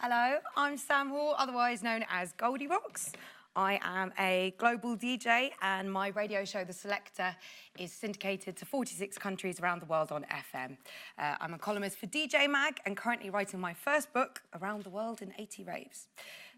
Hello, I'm Sam Hall, otherwise known as Goldierocks. I am a global DJ and my radio show, The Selector, is syndicated to 46 countries around the world on FM. I'm a columnist for DJ Mag and currently writing my first book, Around the World in 80 Raves.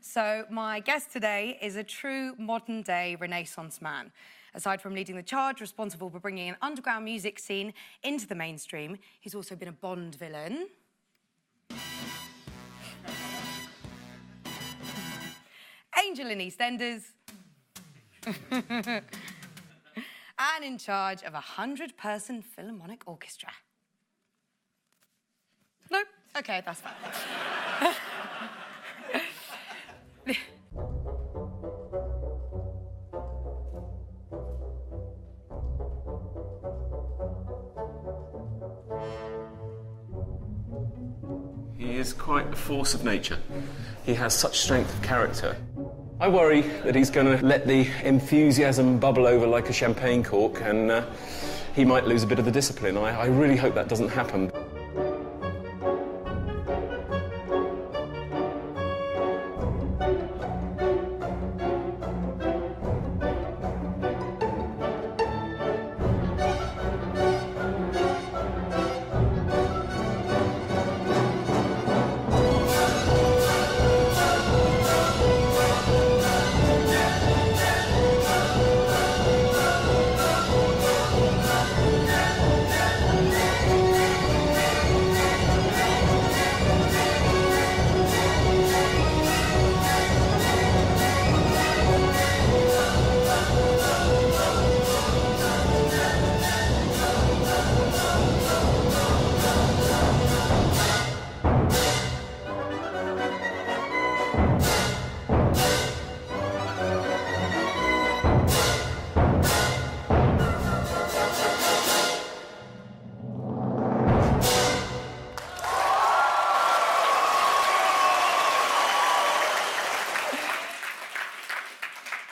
So my guest today is a true modern-day Renaissance man. Aside from leading the charge responsible for bringing an underground music scene into the mainstream, he's also been a Bond villain. Angel in EastEnders. And in charge of a 100-person Philharmonic orchestra. Nope. Okay, that's fine. He is quite a force of nature. He has such strength of character. I worry that he's going to let the enthusiasm bubble over like a champagne cork and he might lose a bit of the discipline. I really hope that doesn't happen.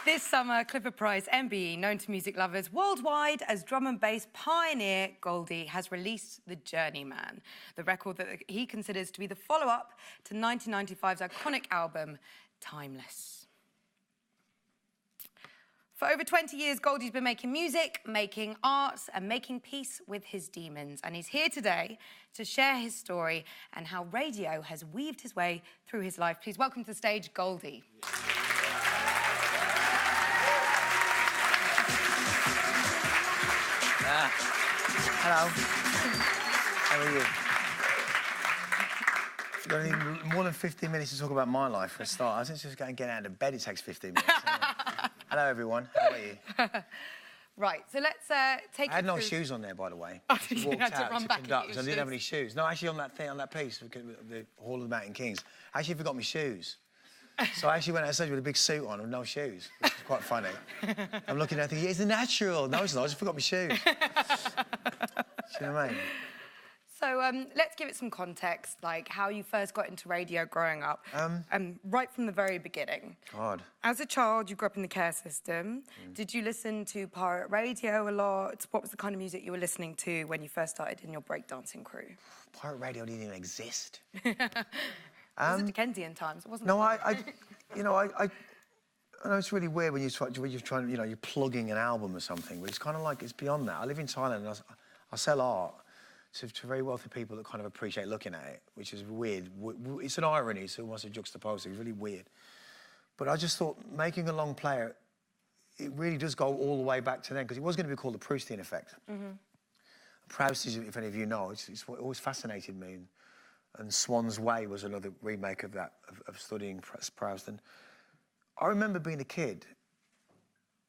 This summer, Clifford Price MBE, known to music lovers worldwide as drum and bass pioneer Goldie, has released The Journeyman, the record that he considers to be the follow-up to 1995's iconic album, Timeless. For over 20 years, Goldie's been making music, making art, and making peace with his demons. And he's here today to share his story and how radio has weaved his way through his life. Please welcome to the stage, Goldie. Hello. How are you? I've got more than 15 minutes to talk about my life for a start. I think just going to get out of bed, it takes 15 minutes. Hello, everyone. How are you? Right, so let's take I had no shoes on there, by the way. Oh, I walked had to out run to back conduct, and so I get didn't your have any shoes. No, actually, on that piece, the Hall of the Mountain Kings, I actually forgot my shoes. So I actually went outside with a big suit on and no shoes, which is quite funny. I'm looking at it thinking, it's natural. No, it's not, I just forgot my shoes. Do you know what I mean? So let's give it some context, like how you first got into radio growing up, right from the very beginning. God. As a child, you grew up in the care system. Did you listen to pirate radio a lot? What was the kind of music you were listening to when you first started in your breakdancing crew? Pirate radio didn't even exist. It was the Dickensian times, wasn't no, it? I know it's really weird when you're trying, you're plugging an album or something, but it's kind of like, it's beyond that. I live in Thailand and I sell art to very wealthy people that kind of appreciate looking at it, which is weird. It's an irony, it's almost a juxtaposition, it's really weird. But I just thought making a long player, it really does go all the way back to then, because it was going to be called the Proustian effect. Proust, if any of you know, it's what always fascinated me. And Swan's Way was another remake of that, of studying Proust. And I remember being a kid,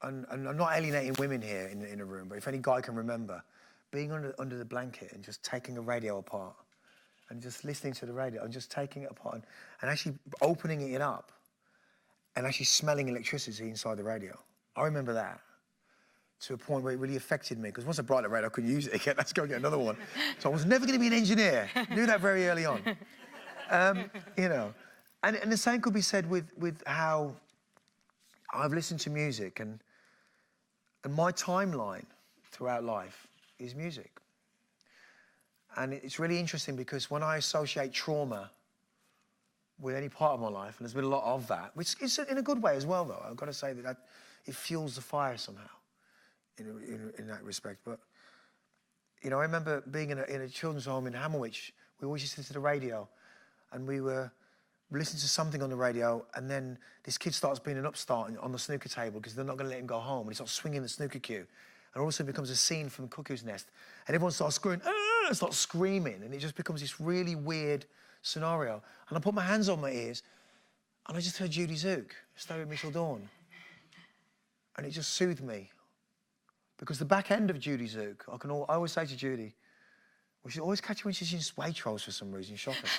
and I'm not alienating women here in a room, but if any guy can remember, being under the blanket and just taking a radio apart and just listening to the radio and just taking it apart and actually opening it up and actually smelling electricity inside the radio. I remember that. To a point where it really affected me, because once I brought the radio, I couldn't use it again. Let's go get another one. So I was never going to be an engineer. Knew that very early on. You know, and the same could be said with how I've listened to music, and my timeline throughout life is music. And it's really interesting because when I associate trauma with any part of my life, and there's been a lot of that, which is in a good way as well, though. I've got to say that it fuels the fire somehow, in that respect. But, you know, I remember being in a children's home in Hammerwich. We always used to listen to the radio, and we were listening to something on the radio, and then this kid starts being an upstart on the snooker table because they're not going to let him go home, and he starts swinging the snooker cue. And all of a sudden it becomes a scene from Cuckoo's Nest, and everyone starts starts screaming, and it just becomes this really weird scenario. And I put my hands on my ears, and I just heard Judy Zook, Stay With Me Till Dawn. And it just soothed me. Because the back end of Judy Zook, I always say to Judy, well, she always catch you when she's in Waitrose for some reason, shocking.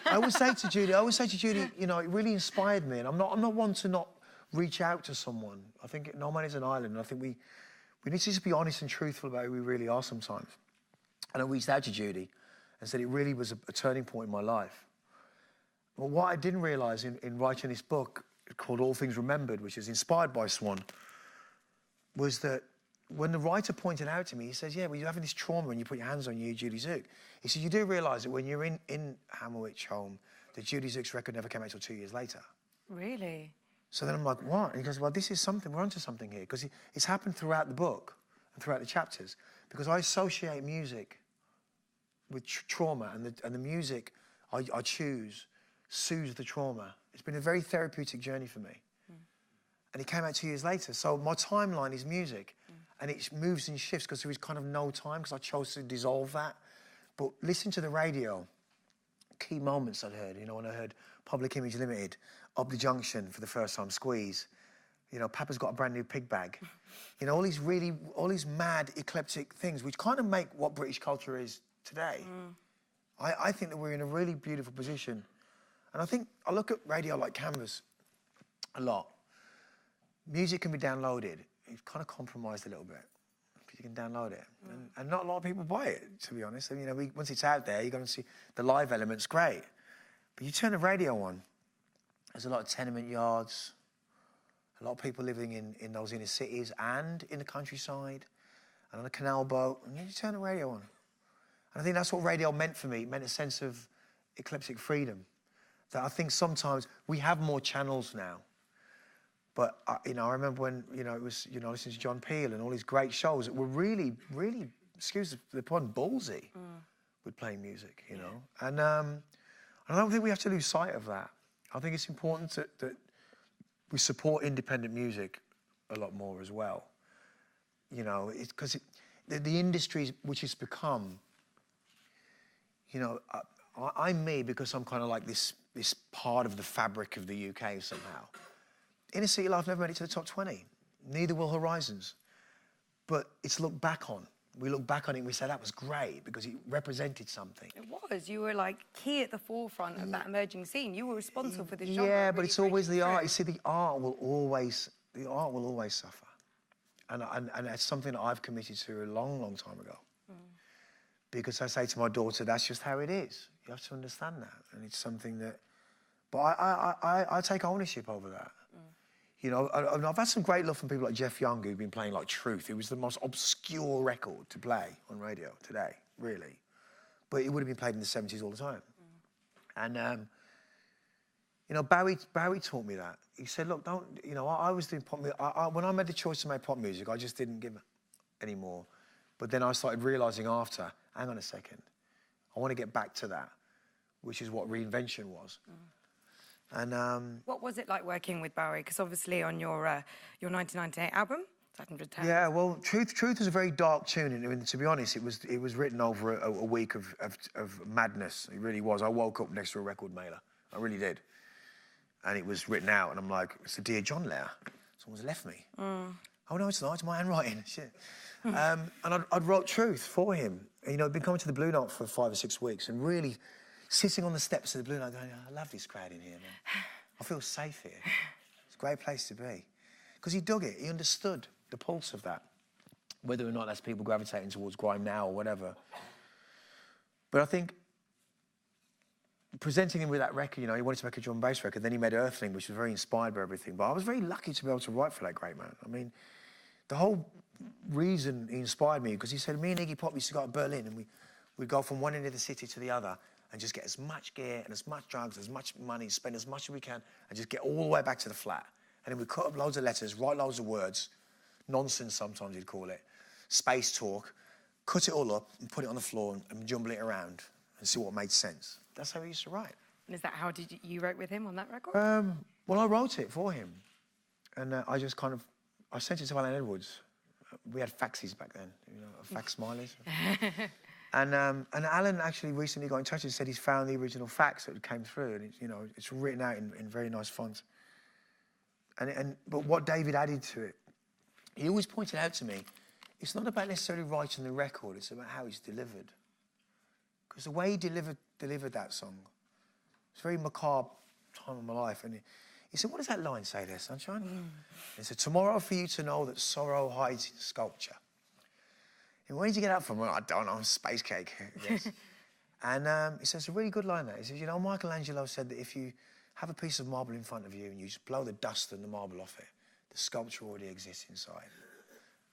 I always say to Judy, you know, it really inspired me, and I'm not one to not reach out to someone. I think no man is an island, and I think we need to just be honest and truthful about who we really are sometimes. And I reached out to Judy and said it really was a turning point in my life. But what I didn't realise in writing this book called All Things Remembered, which is inspired by Swan, was that when the writer pointed out to me, he says, yeah, well, you're having this trauma when you put your hands on you, Judy Zook. He said, you do realise that when you're in Hammerwich home, that Judy Zook's record never came out until 2 years later. Really? So then I'm like, what? And he goes, well, this is something, we're onto something here. Because it's happened throughout the book and throughout the chapters. Because I associate music with trauma, and the music I choose soothes the trauma. It's been a very therapeutic journey for me. And it came out 2 years later. So my timeline is music. And it moves and shifts because there is kind of no time, because I chose to dissolve that. But listen to the radio, key moments I'd heard, you know, when I heard Public Image Limited, Up the Junction for the first time, Squeeze, you know, Papa's Got a Brand New Pig Bag. You know, all these mad, eclectic things, which kind of make what British culture is today. I think that we're in a really beautiful position. And I think, I look at radio like Canvas a lot. Music can be downloaded. It's kind of compromised a little bit. You can download it. And not a lot of people buy it, to be honest. I mean, you know, once it's out there, you're going to see the live element's great. But you turn the radio on, there's a lot of tenement yards, a lot of people living in those inner cities and in the countryside and on a canal boat, and you turn the radio on. And I think that's what radio meant for me. It meant a sense of eclectic freedom. That I think sometimes we have more channels now. But, you know, I remember when, you know, it was, you know, listening to John Peel and all these great shows that were really, really, excuse the pun, ballsy with playing music, you know. And I don't think we have to lose sight of that. I think it's important that we support independent music a lot more as well. You know, because the industry which it's become, you know, I'm me because I'm kind of like this part of the fabric of the UK somehow. Inner City Life never made it to the top 20. Neither will Horizons. But it's looked back on. We look back on it and we say that was great because it represented something. It was. You were like key at the forefront of that emerging scene. You were responsible for this genre. Yeah, but it's always the art. You see, the art will always suffer. And it's something that I've committed to a long, long time ago. Because I say to my daughter, that's just how it is. You have to understand that. And it's something that... But I take ownership over that. You know, I've had some great love from people like Jeff Young, who've been playing like Truth. It was the most obscure record to play on radio today, really. But it would have been played in the 70s all the time. And, you know, Bowie taught me that. He said, look, don't, you know, I was doing pop music. When I made the choice to make pop music, I just didn't give it anymore. But then I started realising after, hang on a second, I want to get back to that, which is what reinvention was. And what was it like working with Bowie? Because obviously on your 1998 album, Saturn Return. Yeah, well, Truth is a very dark tune, and I mean, to be honest, it was written over a week of madness. It really was. I woke up next to a record mailer. I really did. And it was written out, and I'm like, it's a Dear John letter. Someone's left me. Oh no, it's not. It's my handwriting. Shit. And I'd wrote Truth for him. And, you know, I'd been coming to the Blue Note for 5 or 6 weeks, and really sitting on the steps of the Blue Note going, I love this crowd in here, man. I feel safe here. It's a great place to be. Because he dug it. He understood the pulse of that. Whether or not that's people gravitating towards grime now or whatever. But I think presenting him with that record, you know, he wanted to make a drum and bass record, then he made Earthling, which was very inspired by everything. But I was very lucky to be able to write for that great man. I mean, the whole reason he inspired me, because he said, me and Iggy Pop used to go to Berlin, and we'd go from one end of the city to the other, and just get as much gear and as much drugs, as much money, spend as much as we can, and just get all the way back to the flat. And then we cut up loads of letters, write loads of words, nonsense sometimes you'd call it, space talk, cut it all up and put it on the floor and jumble it around and see what made sense. That's how we used to write. And is that how you wrote with him on that record? Well, I wrote it for him. And I sent it to Alan Edwards. We had faxes back then, you know, fax smileys. And Alan actually recently got in touch and said he's found the original fax that came through, and it's written out in very nice font. But what David added to it, he always pointed out to me, it's not about necessarily writing the record, it's about how it's delivered. Because the way he delivered that song, it's a very macabre time of my life. And he said, what does that line say there, Sunshine? He said, tomorrow for you to know that sorrow hides in sculpture. And where did you get that from? Well, I don't know, space cake, I guess. And he says, it's a really good line there. He says, Michelangelo said that if you have a piece of marble in front of you and you just blow the dust and the marble off it, the sculpture already exists inside.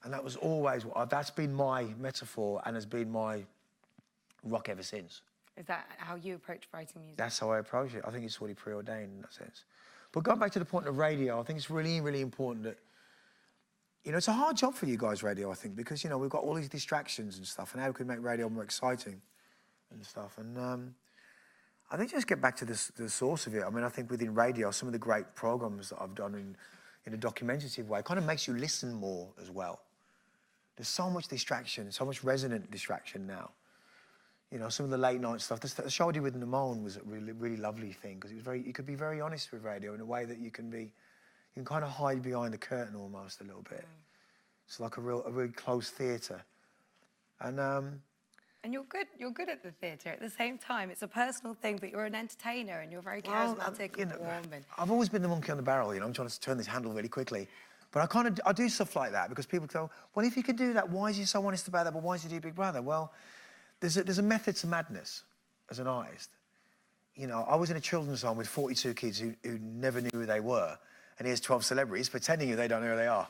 And that was always, that's been my metaphor and has been my rock ever since. Is that how you approach writing music? That's how I approach it. I think it's already preordained in that sense. But going back to the point of radio, I think it's really, really important that, it's a hard job for you guys, radio, I think, because, we've got all these distractions and stuff, and how we can make radio more exciting and stuff. And I think just get back to the source of it. I mean, I think within radio, some of the great programs that I've done in a documentative way kind of makes you listen more as well. There's so much distraction, so much resonant distraction now. Some of the late night stuff. The show I did with Namone was a really, really lovely thing because you could be very honest with radio in a way that you can kind of hide behind the curtain almost a little bit. It's like a really close theatre. And you're good at the theatre. At the same time, it's a personal thing, but you're an entertainer and you're very charismatic and warm. I've always been the monkey on the barrel, I'm trying to turn this handle really quickly. But I do stuff like that because people go, well, if you can do that, why is you so honest about that? But why is you do Big Brother? Well, there's a method to madness as an artist. I was in a children's home with 42 kids who never knew who they were. And here's 12 celebrities pretending they don't know who they are.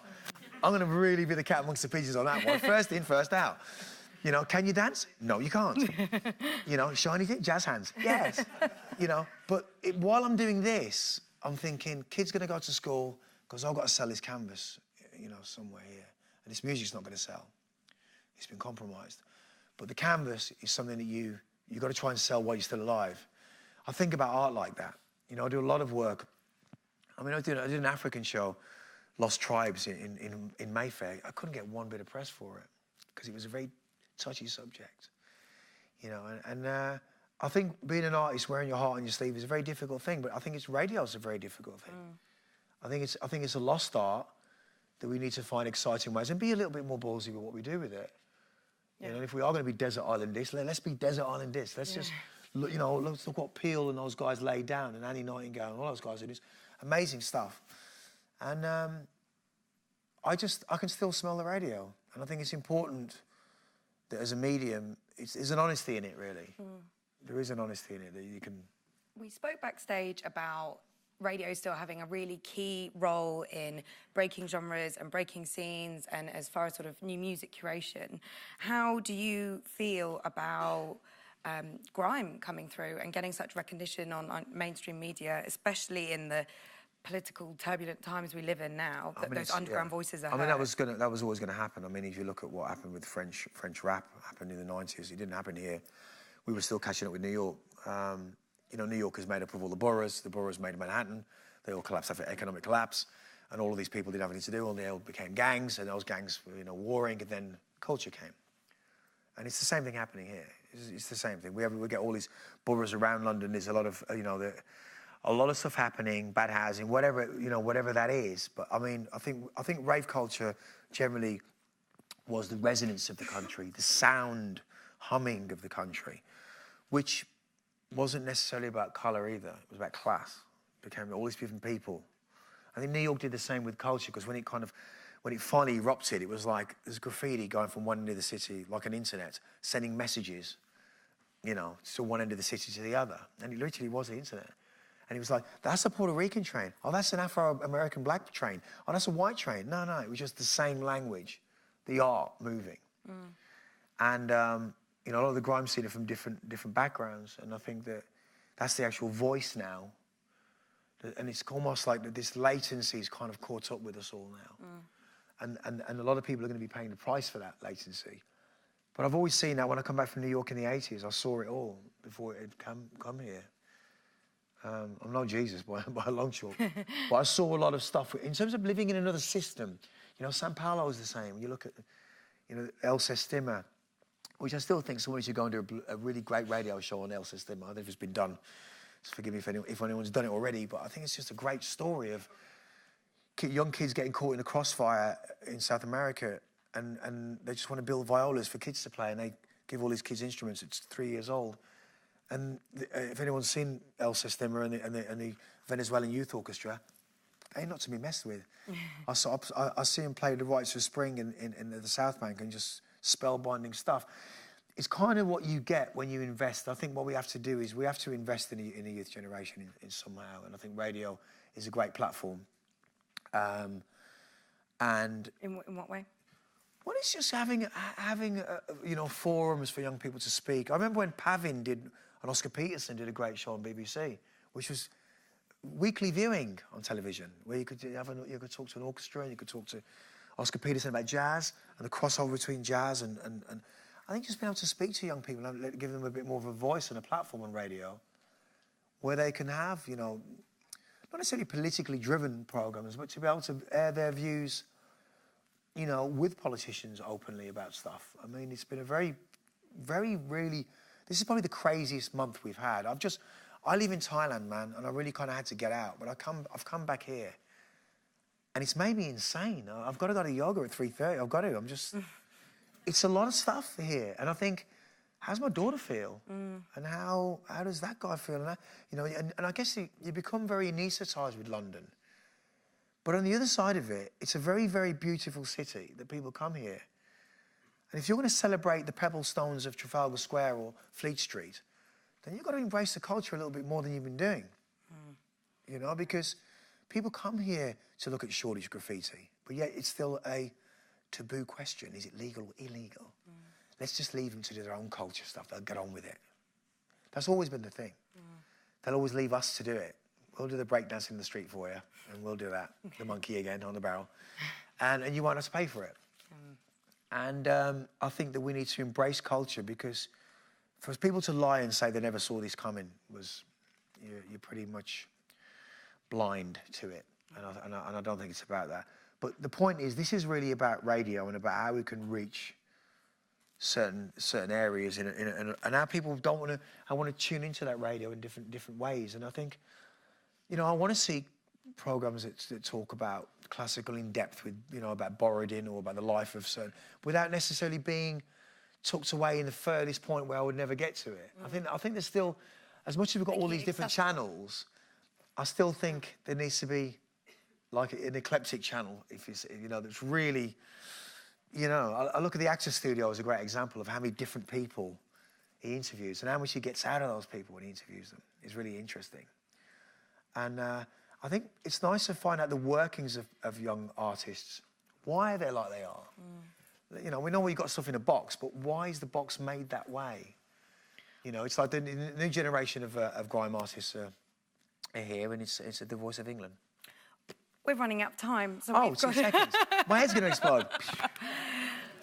I'm going to really be the cat amongst the pigeons on that one. First in, first out. Can you dance? No, you can't. Shiny jazz hands. Yes. But while I'm doing this, I'm thinking, kid's going to go to school because I've got to sell this canvas, somewhere here. And this music's not going to sell. It's been compromised. But the canvas is something that you've got to try and sell while you're still alive. I think about art like that. I do a lot of work. I mean, I did an African show, Lost Tribes in Mayfair. I couldn't get one bit of press for it because it was a very touchy subject. I think being an artist, wearing your heart on your sleeve is a very difficult thing, but I think radio's a very difficult thing. I think it's a lost art that we need to find exciting ways and be a little bit more ballsy with what we do with it. Yeah. If we are going to be desert islandists, let's be desert islandists. Let's just, let's look what Peel and those guys laid down, and Annie Nightingale and all those guys do this amazing stuff. And I can still smell the radio, and I think it's important that as a medium, there's an honesty in it, really. There is an honesty in it that you can. We spoke backstage about radio still having a really key role in breaking genres and breaking scenes and as far as sort of new music curation. How do you feel about grime coming through and getting such recognition on mainstream media, especially in the political turbulent times we live in now, that those underground voices are heard? That was always going to happen. I mean, if you look at what happened with French rap, happened in the 90s, it didn't happen here. We were still catching up with New York. New York is made up of all the boroughs made Manhattan. They all collapsed after economic collapse, and all of these people didn't have anything to do, and they all became gangs, and those gangs were, warring, and then culture came. And it's the same thing happening here. It's the same thing. We get all these boroughs around London. There's a lot of, a lot of stuff happening, bad housing, whatever that is. But I mean, I think rave culture generally was the resonance of the country, the sound humming of the country, which wasn't necessarily about colour either. It was about class. It became all these different people. I think New York did the same with culture, because when it finally erupted, it was like there's graffiti going from one end of the city, like an internet, sending messages, to one end of the city to the other. And it literally was the internet. And he was like, that's a Puerto Rican train. Oh, that's an Afro-American black train. Oh, that's a white train. No, it was just the same language, the art moving. And, you know, a lot of the grime scene are from different backgrounds, and I think that's the actual voice now. And it's almost like that this latency is kind of caught up with us all now. And a lot of people are going to be paying the price for that latency. But I've always seen that when I come back from New York in the 80s, I saw it all before it had come here. I'm no Jesus by a long shot, but I saw a lot of stuff. In terms of living in another system, you know, Sao Paulo is the same. When you look at, you know, El Sistema, which I still think somebody should go and do a really great radio show on El Sistema. I don't know if it's been done. So forgive me if anyone's done it already, but I think it's just a great story of young kids getting caught in a crossfire in South America, and they just want to build violas for kids to play, and they give all these kids instruments. It's 3 years old. And if anyone's seen El Sistema and the Venezuelan Youth Orchestra, they ain't not to be messed with. I see him play the Rites of Spring in the South Bank, and just spellbinding stuff. It's kind of what you get when you invest. I think what we have to do is we have to invest in a youth generation in somehow, and I think radio is a great platform. And in what way? Well, it's just having you know, forums for young people to speak. I remember when Pavin and Oscar Peterson did a great show on BBC, which was weekly viewing on television, where you could talk to an orchestra, and you could talk to Oscar Peterson about jazz and the crossover between jazz and I think just being able to speak to young people and give them a bit more of a voice and a platform on radio, where they can have, you know, not necessarily politically driven programs, but to be able to air their views, you know, with politicians openly about stuff. I mean, it's been a very, really, this is probably the craziest month we've had. I live in Thailand, man, and I really kind of had to get out, but I've come back here, and it's made me insane. I've got to go to yoga at 3:30. I've got to. It's a lot of stuff here, and I think, how's my daughter feel, and how does that guy feel, and you know, and I guess you become very anaesthetised with London. But on the other side of it, it's a very, very beautiful city that people come here. And if you're going to celebrate the pebble stones of Trafalgar Square or Fleet Street, then you've got to embrace the culture a little bit more than you've been doing. You know, because people come here to look at Shoreditch graffiti, but yet it's still a taboo question. Is it legal or illegal? Let's just leave them to do their own culture stuff. They'll get on with it. That's always been the thing. They'll always leave us to do it. We'll do the breakdance in the street for you, and we'll do that. The monkey again on the barrel. And you won't have to pay for it. And I think that we need to embrace culture, because for people to lie and say they never saw this coming you're pretty much blind to it. And I don't think it's about that. But the point is, this is really about radio and about how we can reach certain areas and how people don't want to. I want to tune into that radio in different ways. And I think, you know, I want to see programs that talk about classical in depth, with, you know, about Borodin or about the life of certain, without necessarily being tucked away in the furthest point where I would never get to it. I think there's still, as much as we've got all these different channels, I still think there needs to be like an eclectic channel, if it's, you know, that's really, you know, I look at the Actors Studio as a great example of how many different people he interviews and how much he gets out of those people when he interviews them. It's really interesting. And I think it's nice to find out the workings of young artists, why they're like they are. You know, we know we've got stuff in a box, but why is the box made that way? You know, it's like the new generation of grime artists are here, and it's the voice of England. We're running out of time, so Oh, we've 2 got... seconds. My head's going to explode.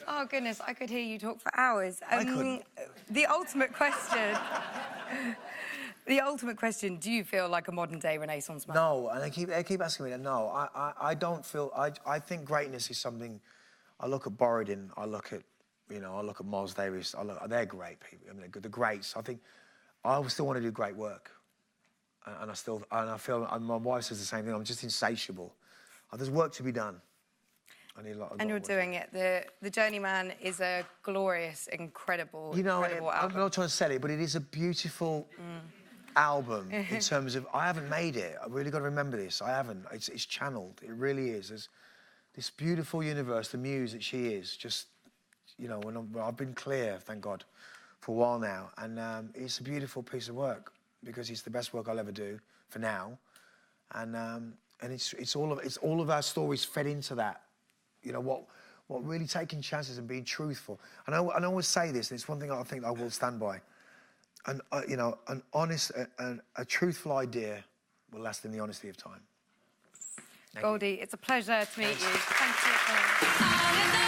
Oh, goodness, I could hear you talk for hours. I couldn't. The ultimate question... The ultimate question, do you feel like a modern-day Renaissance man? No, and they keep asking me that. No, I don't feel... I think greatness is something... I look at Borodin, I look at, you know, I look at Miles Davis, they're great people. I mean, the greats. I think I still want to do great work. And I feel, and my wife says the same thing, I'm just insatiable. There's work to be done. I need a lot of And you're doing it. The Journeyman is a glorious, incredible, incredible album. I'm not trying to sell it, but it is a beautiful album in terms of, I haven't made it. I really got to remember this. I haven't. It's channeled. It really is. There's this beautiful universe, the muse that she is, just, you know, I've been clear, thank God, for a while now. And it's a beautiful piece of work, because it's the best work I'll ever do for now. And it's all of our stories fed into that. You know, what really taking chances and being truthful. And I always say this, and it's one thing I think I will stand by. And you know, an honest, a truthful idea will last in the honesty of time. Goldie, it's a pleasure to meet you. Thank you.